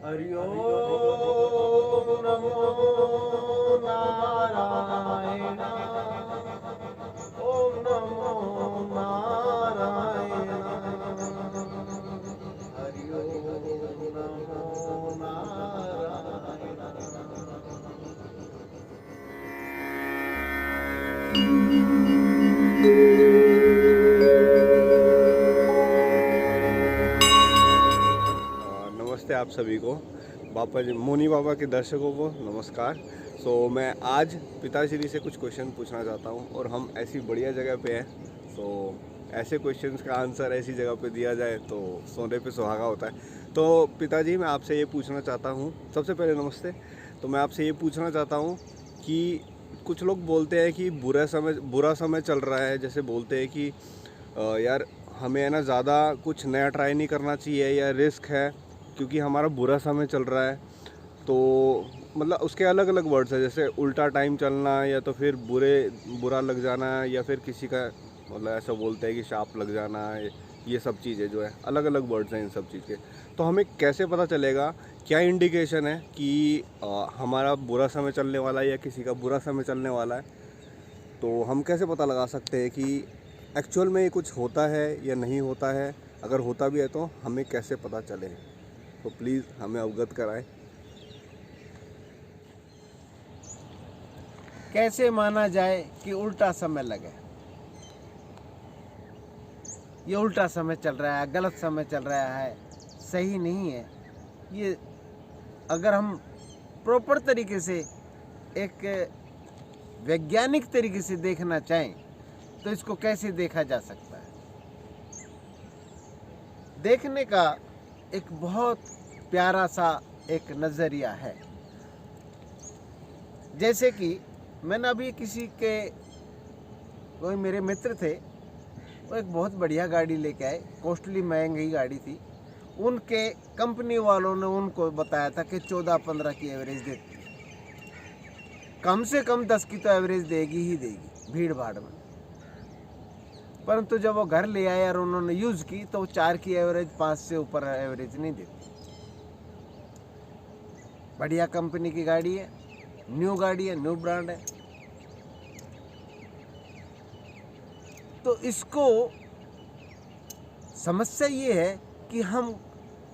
हरि ओम नमो नारायण। ओम नमो नारायण। हरि ओम नमो नारायण। नमस्ते आप सभी को, बाबा जी मोनी बाबा के दर्शकों को नमस्कार। मैं आज पिताश्री से कुछ क्वेश्चन पूछना चाहता हूँ और हम ऐसी बढ़िया जगह पे हैं। ऐसे क्वेश्चंस का आंसर ऐसी जगह पे दिया जाए तो सोने पे सुहागा होता है। तो पिताजी, मैं आपसे ये पूछना चाहता हूँ, सबसे पहले नमस्ते। तो मैं आपसे ये पूछना चाहता हूँ कि कुछ लोग बोलते हैं कि बुरा समय चल रहा है, जैसे बोलते हैं कि यार हमें है ना ज़्यादा कुछ नया ट्राई नहीं करना चाहिए या रिस्क है क्योंकि हमारा बुरा समय चल रहा है। तो मतलब उसके अलग अलग वर्ड्स है, जैसे उल्टा टाइम चलना या तो फिर बुरा लग जाना या फिर किसी का मतलब ऐसा बोलते हैं कि शाप लग जाना। ये सब चीज़ें जो है अलग अलग वर्ड्स हैं इन सब चीज़ के। तो हमें कैसे पता चलेगा, क्या इंडिकेशन है कि हमारा बुरा समय चलने वाला है या किसी का बुरा समय चलने वाला है? तो हम कैसे पता लगा सकते हैं कि एक्चुअल में ये कुछ होता है या नहीं होता है? अगर होता भी है तो हमें कैसे पता चले? तो प्लीज़ हमें अवगत कराएं। कैसे माना जाए कि उल्टा समय लगे? ये उल्टा समय चल रहा है, गलत समय चल रहा है, सही नहीं है। ये अगर हम प्रॉपर तरीके से, एक वैज्ञानिक तरीके से देखना चाहें तो इसको कैसे देखा जा सकता है? देखने का एक बहुत प्यारा सा एक नज़रिया है। जैसे कि मैंने अभी कोई मेरे मित्र थे, वो एक बहुत बढ़िया गाड़ी लेके आए, कॉस्टली महंगी गाड़ी थी। उनके कंपनी वालों ने उनको बताया था कि 14-15 की एवरेज देती है, कम से कम 10 की तो एवरेज देगी ही देगी भीड़ भाड़ में। परंतु जब वो घर ले आए और उन्होंने यूज़ की तो 4 की एवरेज, 5 से ऊपर एवरेज नहीं देती। बढ़िया कंपनी की गाड़ी है, न्यू गाड़ी है, न्यू ब्रांड है। तो इसको समस्या ये है कि हम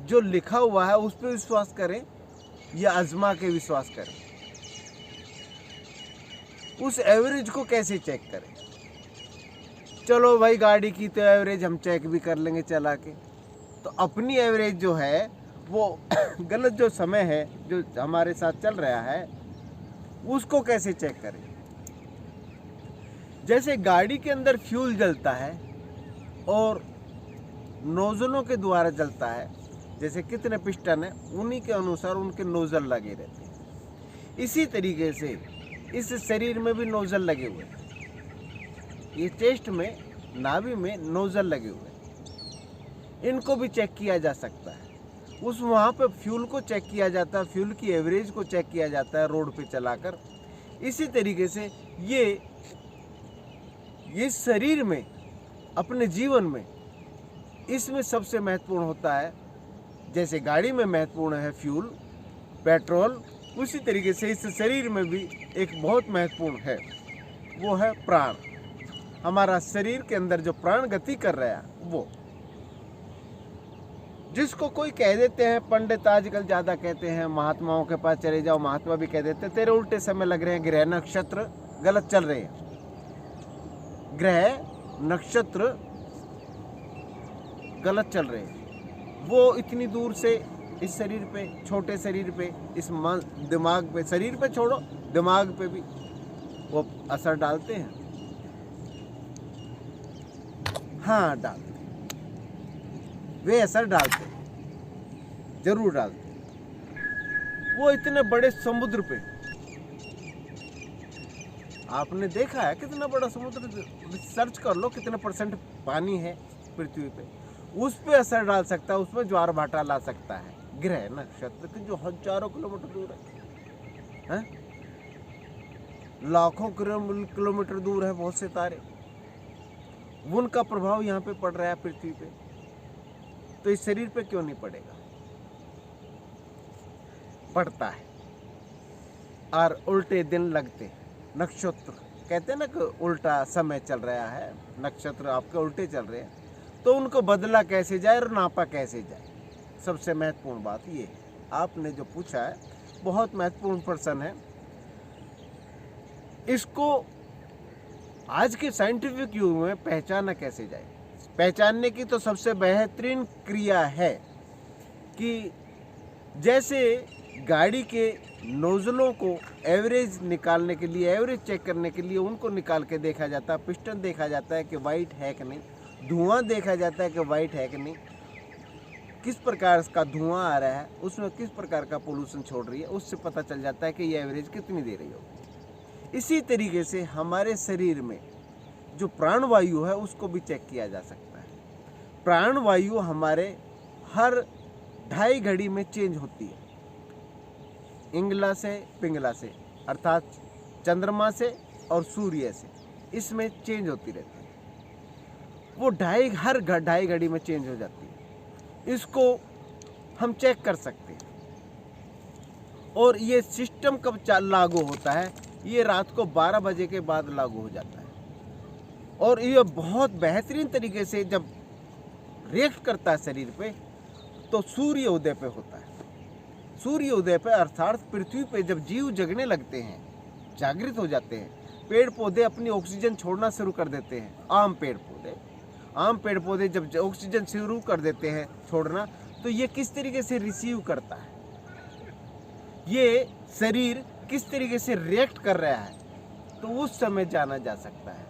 जो लिखा हुआ है उस पर विश्वास करें या आजमा के विश्वास करें। उस एवरेज को कैसे चेक करें? चलो भाई, गाड़ी की तो एवरेज हम चेक भी कर लेंगे चला के, तो अपनी एवरेज जो है वो गलत जो समय है जो हमारे साथ चल रहा है उसको कैसे चेक करें? जैसे गाड़ी के अंदर फ्यूल जलता है और नोजलों के द्वारा जलता है, जैसे कितने पिस्टन है उन्हीं के अनुसार उनके नोजल लगे रहते हैं। इसी तरीके से इस शरीर में भी नोजल लगे हुए हैं। ये चेस्ट में, नाभि में नोजल लगे हुए हैं। इनको भी चेक किया जा सकता है। वहाँ पे फ्यूल को चेक किया जाता है, फ्यूल की एवरेज को चेक किया जाता है रोड पे चलाकर। इसी तरीके से ये शरीर में, अपने जीवन में, इसमें सबसे महत्वपूर्ण होता है। जैसे गाड़ी में महत्वपूर्ण है फ्यूल, पेट्रोल, उसी तरीके से इस शरीर में भी एक बहुत महत्वपूर्ण है, वो है प्राण। हमारा शरीर के अंदर जो प्राण गति कर रहा है वो, जिसको कोई कह देते हैं, पंडित आजकल ज़्यादा कहते हैं, महात्माओं के पास चले जाओ, महात्मा भी कह देते हैं तेरे उल्टे समय लग रहे हैं, ग्रह नक्षत्र गलत चल रहे हैं। ग्रह नक्षत्र गलत चल रहे हैं। वो इतनी दूर से इस शरीर पे, छोटे शरीर पे, इस दिमाग पे, शरीर पे छोड़ो, दिमाग पे भी वो असर डालते हैं। हाँ, डालते हैं, वे असर डालते हैं, जरूर डालते हैं। वो इतने बड़े समुद्र पे, आपने देखा है कितना बड़ा समुद्र? सर्च कर लो कितने % पानी है पृथ्वी पे, उस पे असर डाल सकता है, उसमें ज्वार भाटा ला सकता है। ग्रह नक्षत्र के जो हजारों किलोमीटर दूर है, लाखों किलोमीटर दूर है बहुत से तारे, उनका प्रभाव यहाँ पे पड़ रहा है पृथ्वी पे, तो इस शरीर पे क्यों नहीं पड़ेगा? पड़ता है और उल्टे दिन लगते, नक्षत्र कहते हैं ना कि उल्टा समय चल रहा है, नक्षत्र आपके उल्टे चल रहे हैं, तो उनको बदला कैसे जाए और नापा कैसे जाए। सबसे महत्वपूर्ण बात ये है। आपने जो पूछा है बहुत महत्वपूर्ण प्रश्न है। इसको आज के साइंटिफिक युग में पहचाना कैसे जाए। पहचानने की तो सबसे बेहतरीन क्रिया है कि जैसे गाड़ी के नोजलों को एवरेज निकालने के लिए, एवरेज चेक करने के लिए उनको निकाल के देखा जाता है, पिस्टन देखा जाता है कि वाइट है कि नहीं, धुआं देखा जाता है कि वाइट है कि नहीं, किस प्रकार का धुआं आ रहा है, उसमें किस प्रकार का पोल्यूशन छोड़ रही है, उससे पता चल जाता है कि ये एवरेज कितनी दे रही होगी। इसी तरीके से हमारे शरीर में जो प्राणवायु है उसको भी चेक किया जा सकता है। प्राणवायु हमारे हर 2.5 घड़ी में चेंज होती है, इंगला से पिंगला से, अर्थात चंद्रमा से और सूर्य से, इसमें चेंज होती रहती है। वो हर 2.5 घड़ी में चेंज हो जाती है। इसको हम चेक कर सकते हैं। और ये सिस्टम कब लागू होता है, ये रात को 12 बजे के बाद लागू हो जाता है। और ये बहुत बेहतरीन तरीके से जब रिएक्ट करता है शरीर पे, तो सूर्य उदय पे होता है। सूर्य उदय पे अर्थात पृथ्वी पे जब जीव जगने लगते हैं, जागृत हो जाते हैं, पेड़ पौधे अपनी ऑक्सीजन छोड़ना शुरू कर देते हैं। आम पेड़ पौधे जब ऑक्सीजन शुरू कर देते हैं छोड़ना, तो ये किस तरीके से रिसीव करता है, ये शरीर किस तरीके से रिएक्ट कर रहा है, तो उस समय जाना जा सकता है।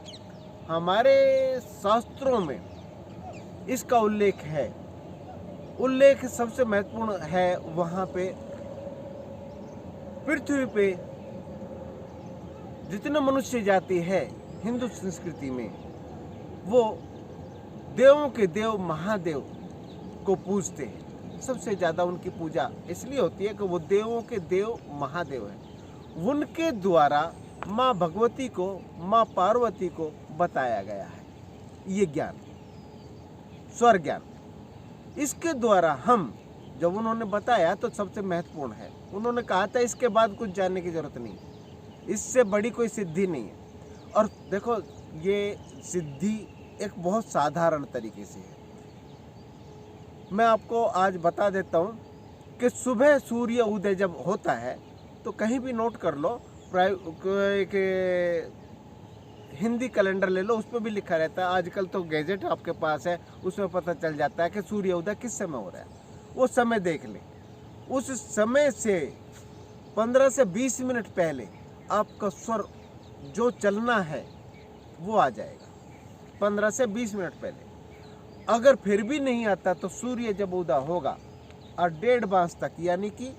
हमारे शास्त्रों में इसका उल्लेख सबसे महत्वपूर्ण है। वहाँ पे पृथ्वी पे जितने मनुष्य जाति है हिंदू संस्कृति में, वो देवों के देव महादेव को पूजते हैं। सबसे ज़्यादा उनकी पूजा इसलिए होती है कि वो देवों के देव महादेव हैं। उनके द्वारा माँ भगवती को, माँ पार्वती को बताया गया है ये ज्ञान, स्वर ज्ञान। इसके द्वारा हम जब उन्होंने बताया तो सबसे महत्वपूर्ण है। उन्होंने कहा था इसके बाद कुछ जानने की जरूरत नहीं, इससे बड़ी कोई सिद्धि नहीं है। और देखो ये सिद्धि एक बहुत साधारण तरीके से है। मैं आपको आज बता देता हूँ कि सुबह सूर्य उदय जब होता है तो कहीं भी नोट कर लो, एक हिंदी कैलेंडर ले लो, उस पर भी लिखा रहता है। आजकल तो गैजेट आपके पास है, उसमें पता चल जाता है कि सूर्य उदय किस समय हो रहा है। वो समय देख लें। उस समय से 15 से 20 मिनट पहले आपका स्वर जो चलना है वो आ जाएगा। 15 से 20 मिनट पहले। अगर फिर भी नहीं आता तो सूर्य जब उदय होगा और 1.5 बांस तक, यानी कि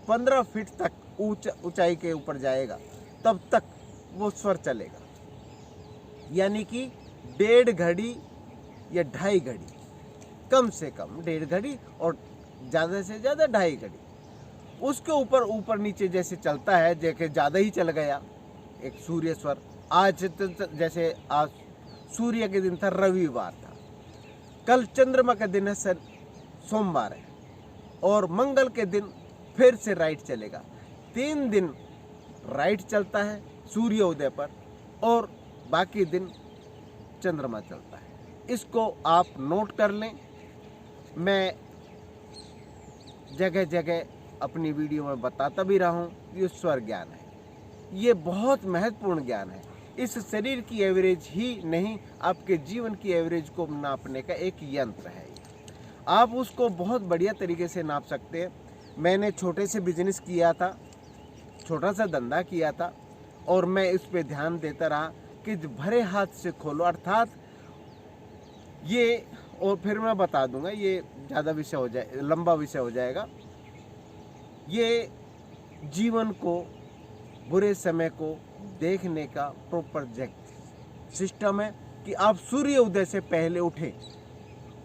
15 फीट तक ऊंचाई के ऊपर जाएगा, तब तक वो स्वर चलेगा। यानी कि 1.5 घड़ी या 2.5 घड़ी, कम से कम 1.5 घड़ी और ज़्यादा से ज़्यादा 2.5 घड़ी। उसके ऊपर नीचे जैसे चलता है, जैसे ज़्यादा ही चल गया एक सूर्य स्वर। आज जैसे आज सूर्य के दिन था, रविवार था, कल चंद्रमा का दिन है, सोमवार है, और मंगल के दिन फिर से राइट चलेगा। 3 दिन राइट चलता है सूर्य उदय पर और बाकी दिन चंद्रमा चलता है। इसको आप नोट कर लें। मैं जगह जगह अपनी वीडियो में बताता भी रहा हूँ। ये स्वर ज्ञान है, ये बहुत महत्वपूर्ण ज्ञान है। इस शरीर की एवरेज ही नहीं, आपके जीवन की एवरेज को नापने का एक यंत्र है। आप उसको बहुत बढ़िया तरीके से नाप सकते हैं। मैंने छोटे से बिजनेस किया था, छोटा सा धंधा किया था, और मैं इस पे ध्यान देता रहा कि भरे हाथ से खोलो, अर्थात ये, और फिर मैं बता दूंगा, ये ज़्यादा विषय हो जाए, लंबा विषय हो जाएगा। ये जीवन को, बुरे समय को देखने का प्रॉपर सिस्टम है कि आप सूर्य उदय से पहले उठें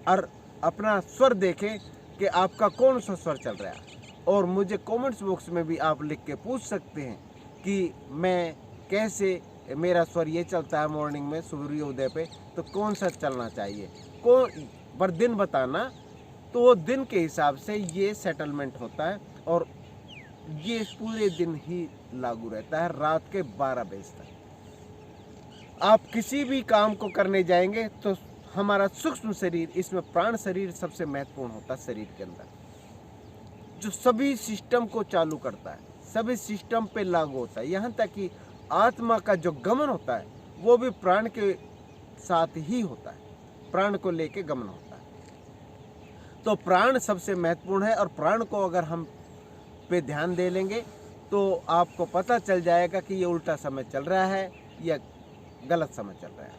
और अपना स्वर देखें कि आपका कौन सा स्वर चल रहा है। और मुझे कमेंट्स बॉक्स में भी आप लिख के पूछ सकते हैं कि मैं कैसे, मेरा स्वर ये चलता है मॉर्निंग में सूर्य उदय पे, तो कौन सा चलना चाहिए, कौन पर दिन बताना तो वो दिन के हिसाब से ये सेटलमेंट होता है और ये पूरे दिन ही लागू रहता है, रात के 12 बजे तक। आप किसी भी काम को करने जाएंगे तो हमारा सूक्ष्म शरीर, इसमें प्राण शरीर सबसे महत्वपूर्ण होता है शरीर के अंदर, जो सभी सिस्टम को चालू करता है, सभी सिस्टम पे लागू होता है। यहाँ तक कि आत्मा का जो गमन होता है वो भी प्राण के साथ ही होता है, प्राण को लेके गमन होता है। तो प्राण सबसे महत्वपूर्ण है और प्राण को अगर हम पे ध्यान दे लेंगे तो आपको पता चल जाएगा कि ये उल्टा समय चल रहा है या गलत समय चल रहा है।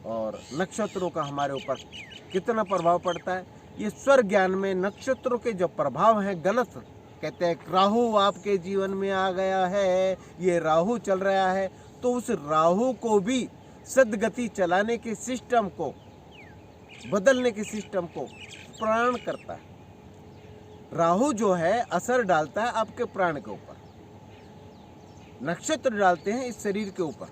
और नक्षत्रों का हमारे ऊपर कितना प्रभाव पड़ता है, ये स्वर ज्ञान में नक्षत्रों के जो प्रभाव हैं गलत कहते हैं। राहु आपके जीवन में आ गया है, ये राहु चल रहा है, तो उस राहु को भी सदगति चलाने के सिस्टम को, बदलने के सिस्टम को प्राण करता है। राहु जो है असर डालता है आपके प्राण के ऊपर, नक्षत्र डालते हैं इस शरीर के ऊपर।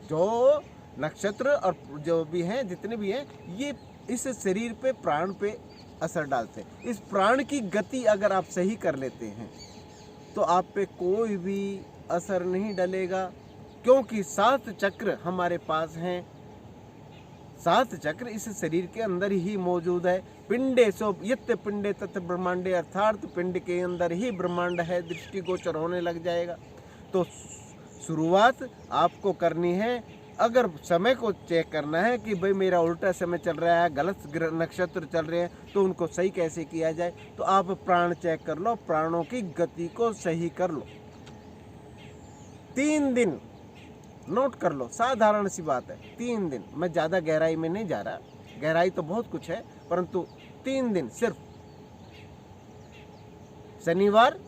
जो नक्षत्र और जो भी हैं, जितने भी हैं, ये इस शरीर पे, प्राण पे असर डालते हैं। इस प्राण की गति अगर आप सही कर लेते हैं तो आप पे कोई भी असर नहीं डलेगा, क्योंकि 7 चक्र हमारे पास हैं। 7 चक्र इस शरीर के अंदर ही मौजूद है। पिंडे सो यत्ते पिंडे तत् ब्रह्मांडे, अर्थात पिंड के अंदर ही ब्रह्मांड है, दृष्टिगोचर होने लग जाएगा। तो शुरुआत आपको करनी है, अगर समय को चेक करना है कि भाई मेरा उल्टा समय चल रहा है, गलत नक्षत्र चल रहे हैं, तो उनको सही कैसे किया जाए, तो आप प्राण चेक कर लो, प्राणों की गति को सही कर लो। 3 दिन नोट कर लो, साधारण सी बात है। 3 दिन, मैं ज़्यादा गहराई में नहीं जा रहा, गहराई तो बहुत कुछ है, परंतु 3 दिन सिर्फ शनिवार,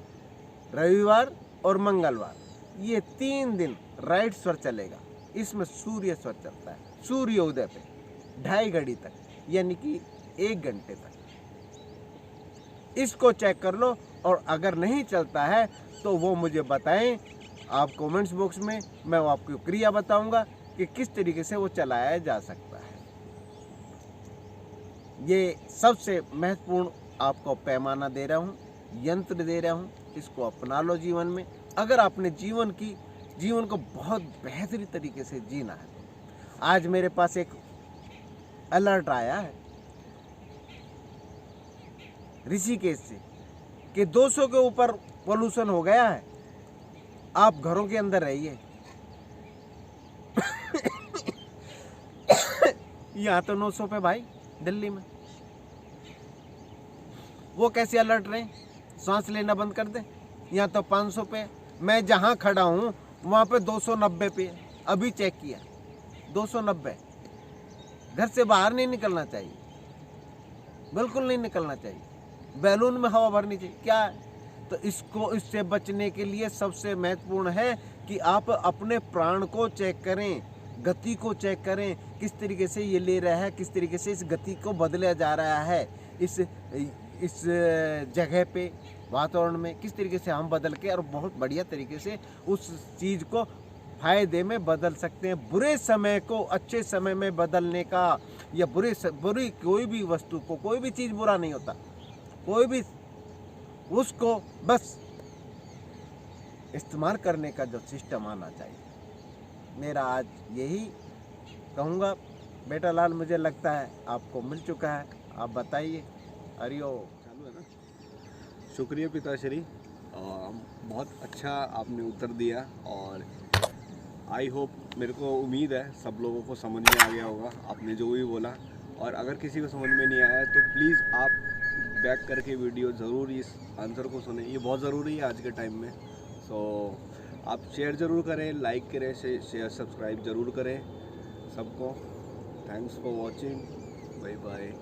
रविवार और मंगलवार, ये 3 दिन राइट स्वर चलेगा। इसमें सूर्य स्वर चलता है, सूर्य उदय पे 2.5 घड़ी तक, यानी कि 1 घंटे तक। इसको चेक कर लो, और अगर नहीं चलता है तो वो मुझे बताएं आप कमेंट्स बॉक्स में, मैं वो आपको क्रिया बताऊंगा कि किस तरीके से वो चलाया जा सकता है। ये सबसे महत्वपूर्ण आपको पैमाना दे रहा हूँ, यंत्र दे रहा हूँ, इसको अपना लो जीवन में। अगर आपने जीवन को बहुत बेहतरीन तरीके से जीना है। आज मेरे पास एक अलर्ट आया है ऋषिकेश से कि 200 के ऊपर पोल्यूशन हो गया है, आप घरों के अंदर रहिए। यहाँ तो 900 पे भाई, दिल्ली में। वो कैसे अलर्ट रहे, सांस लेना बंद कर दे। यहाँ तो 500 पे, मैं जहाँ खड़ा हूँ वहाँ पे 290 पे, अभी चेक किया 290। घर से बाहर नहीं निकलना चाहिए, बिल्कुल नहीं निकलना चाहिए, बैलून में हवा भरनी चाहिए। क्या है? तो इससे बचने के लिए सबसे महत्वपूर्ण है कि आप अपने प्राण को चेक करें, गति को चेक करें, किस तरीके से ये ले रहा है, किस तरीके से इस गति को बदला जा रहा है, इस जगह पे, वातावरण में किस तरीके से हम बदल के और बहुत बढ़िया तरीके से उस चीज़ को फायदे में बदल सकते हैं। बुरे समय को अच्छे समय में बदलने का, या बुरी कोई भी वस्तु को, कोई भी चीज़ बुरा नहीं होता, कोई भी उसको बस इस्तेमाल करने का जो सिस्टम आना चाहिए। मेरा आज यही कहूँगा। बेटा लाल, मुझे लगता है आपको मिल चुका है, आप बताइए। हरिओम। चालू है ना। शुक्रिया पिताश्री, बहुत अच्छा आपने उत्तर दिया, और आई होप, मेरे को उम्मीद है सब लोगों को समझ में आ गया होगा आपने जो भी बोला। और अगर किसी को समझ में नहीं आया तो प्लीज़ आप बैक करके वीडियो ज़रूर इस आंसर को सुने, ये बहुत ज़रूरी है आज के टाइम में। सो आप शेयर ज़रूर करें, लाइक करें, शेयर सब्सक्राइब ज़रूर करें सबको। Thanks for watching, bye bye.